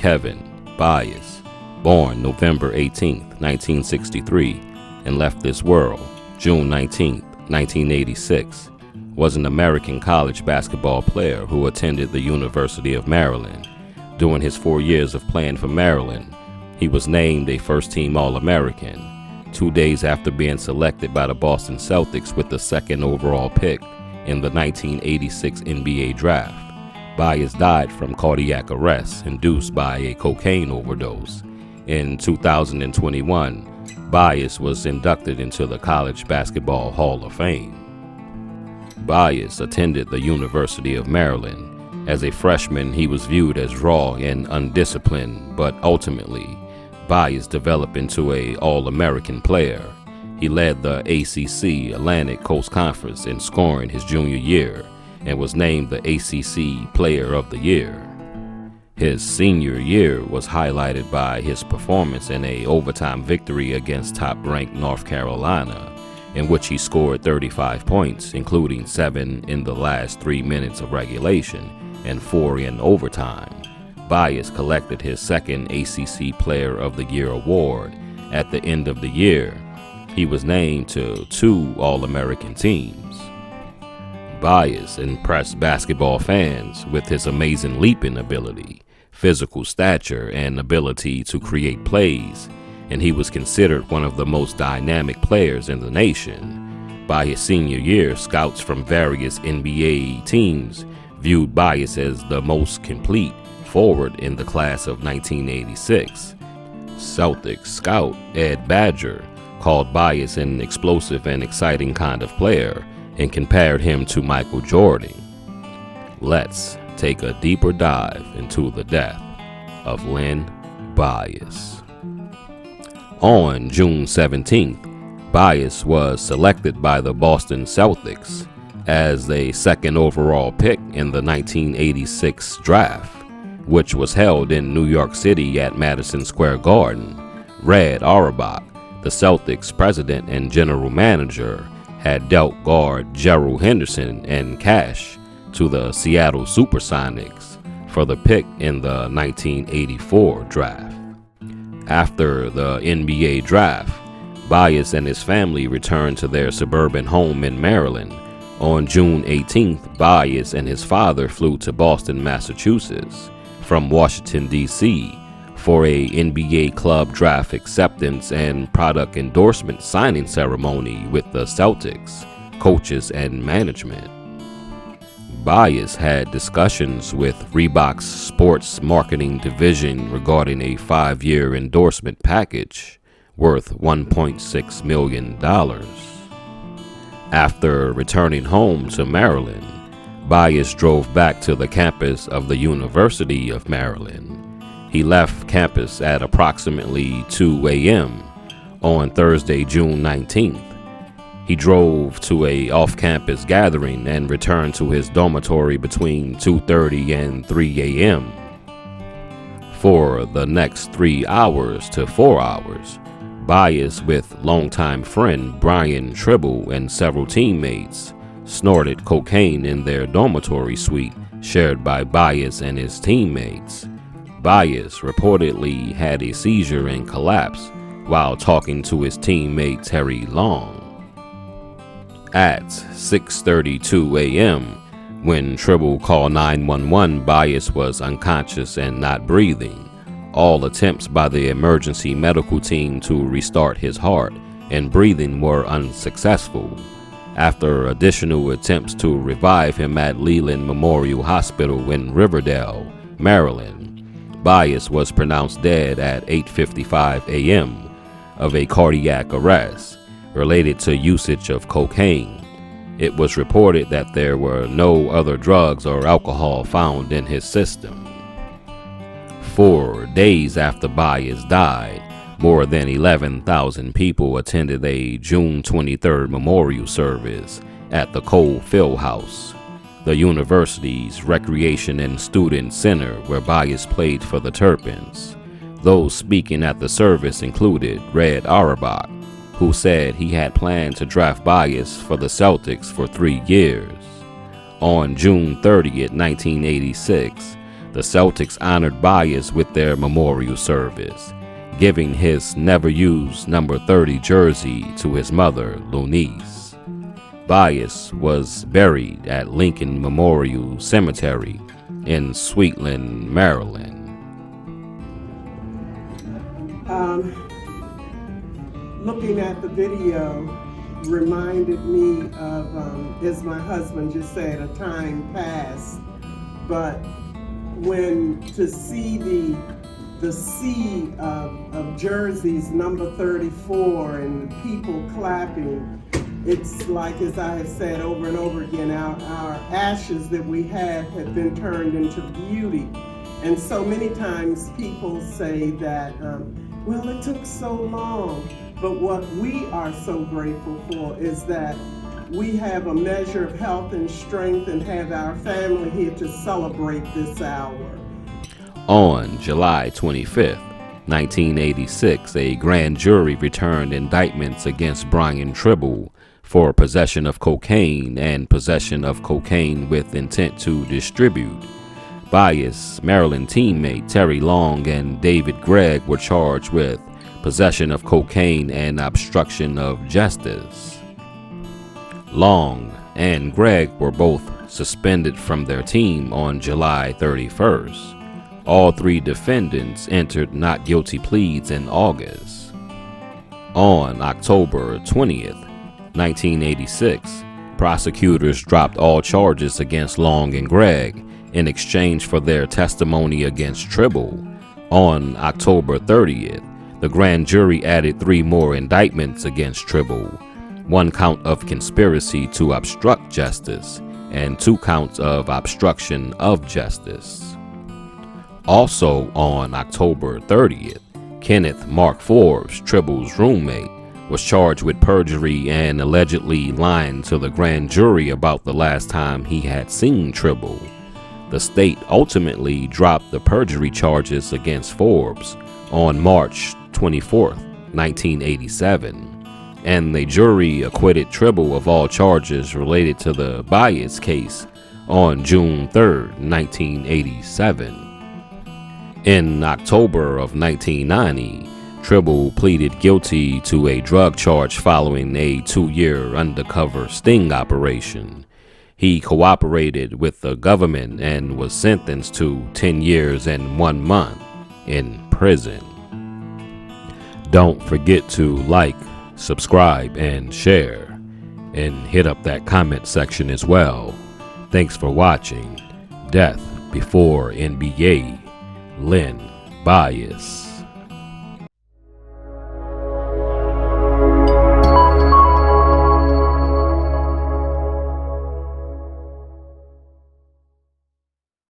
Kevin Bias, born November 18, 1963, and left this world June 19, 1986, was an American college basketball player who attended the University of Maryland. During his 4 years of playing for Maryland, he was named a first-team All-American. 2 days after being selected by the Boston Celtics with the second overall pick in the 1986 NBA draft, Bias died from cardiac arrest induced by a cocaine overdose. In 2021, Bias was inducted into the College Basketball Hall of Fame. Bias attended the University of Maryland. As a freshman, he was viewed as raw and undisciplined, but ultimately, Bias developed into an All-American player. He led the ACC Atlantic Coast Conference in scoring his junior year and was named the ACC Player of the Year. His senior year was highlighted by his performance in an overtime victory against top-ranked North Carolina, in which he scored 35 points, including 7 in the last 3 minutes of regulation and 4 in overtime. Bias collected his second ACC Player of the Year award. At the end of the year, he was named to 2 All-American teams. Bias impressed basketball fans with his amazing leaping ability, physical stature, and ability to create plays, and he was considered one of the most dynamic players in the nation. By his senior year, scouts from various NBA teams viewed Bias as the most complete forward in the class of 1986. Celtics scout Ed Badger called Bias an explosive and exciting kind of player and compared him to Michael Jordan. Let's take a deeper dive into the death of Len Bias. On June 17th, Bias was selected by the Boston Celtics as the second overall pick in the 1986 draft, which was held in New York City at Madison Square Garden. R.I.P, the Celtics president and general manager, had dealt guard Gerald Henderson and cash to the Seattle Supersonics for the pick in the 1984 draft. After the NBA draft, Bias and his family returned to their suburban home in Maryland. On June 18th, Bias and his father flew to Boston, Massachusetts from Washington, D.C. for a NBA club draft acceptance and product endorsement signing ceremony with the Celtics, coaches, and management. Bias had discussions with Reebok's sports marketing division regarding a 5-year endorsement package worth $1.6 million. After returning home to Maryland, Bias drove back to the campus of the University of Maryland. He left campus at approximately 2 a.m. on Thursday, June 19th. He drove to a off-campus gathering and returned to his dormitory between 2:30 and 3 a.m. For the next 3 hours to 4 hours, Bias, with longtime friend Brian Tribble and several teammates, snorted cocaine in their dormitory suite shared by Bias and his teammates. Bias reportedly had a seizure and collapsed while talking to his teammate Terry Long. At 6:32 a.m., when Tribble called 911, Bias was unconscious and not breathing. All attempts by the emergency medical team to restart his heart and breathing were unsuccessful. After additional attempts to revive him at Leland Memorial Hospital in Riverdale, Maryland, Bias was pronounced dead at 8:55 a.m. of a cardiac arrest related to usage of cocaine. It was reported that there were no other drugs or alcohol found in his system. 4 days after Bias died, more than 11,000 people attended a June 23rd memorial service at the Cole Fieldhouse, the university's recreation and student center where Bias played for the Terrapins. Those speaking at the service included R.I.P, who said he had planned to draft Bias for the Celtics for 3 years. On June 30th, 1986, The Celtics honored Bias with their memorial service, giving his never-used number 30 jersey to his mother, Lunice. Bias was buried at Lincoln Memorial Cemetery in Sweetland, Maryland. Looking at the video reminded me of, as my husband just said, a time past. But when to see the sea of jerseys, number 34, and the people clapping, it's like, as I have said over and over again, our ashes that we have been turned into beauty. And so many times people say that, well, it took so long. But what we are so grateful for is that we have a measure of health and strength and have our family here to celebrate this hour. On July 25th, 1986, a grand jury returned indictments against Brian Tribble for possession of cocaine and possession of cocaine with intent to distribute. Bias' Maryland teammate Terry Long and David Gregg were charged with possession of cocaine and obstruction of justice. Long and Gregg were both suspended from their team on July 31st. All three defendants entered not guilty pleas in August. On October 20th, 1986, prosecutors dropped all charges against Long and Gregg in exchange for their testimony against Tribble. On October 30th, the grand jury added 3 more indictments against Tribble, 1 count of conspiracy to obstruct justice and 2 counts of obstruction of justice. Also on October 30th, Kenneth Mark Forbes, Tribble's roommate, was charged with perjury and allegedly lying to the grand jury about the last time he had seen Tribble. The state ultimately dropped the perjury charges against Forbes on March 24, 1987, and the jury acquitted Tribble of all charges related to the Bias case on June 3, 1987. In October of 1990, Tribble pleaded guilty to a drug charge following a 2-year undercover sting operation. He cooperated with the government and was sentenced to 10 years and 1 month in prison. Don't forget to like, subscribe, and share, and hit up that comment section as well. Thanks for watching. Death Before NBA, Len Bias.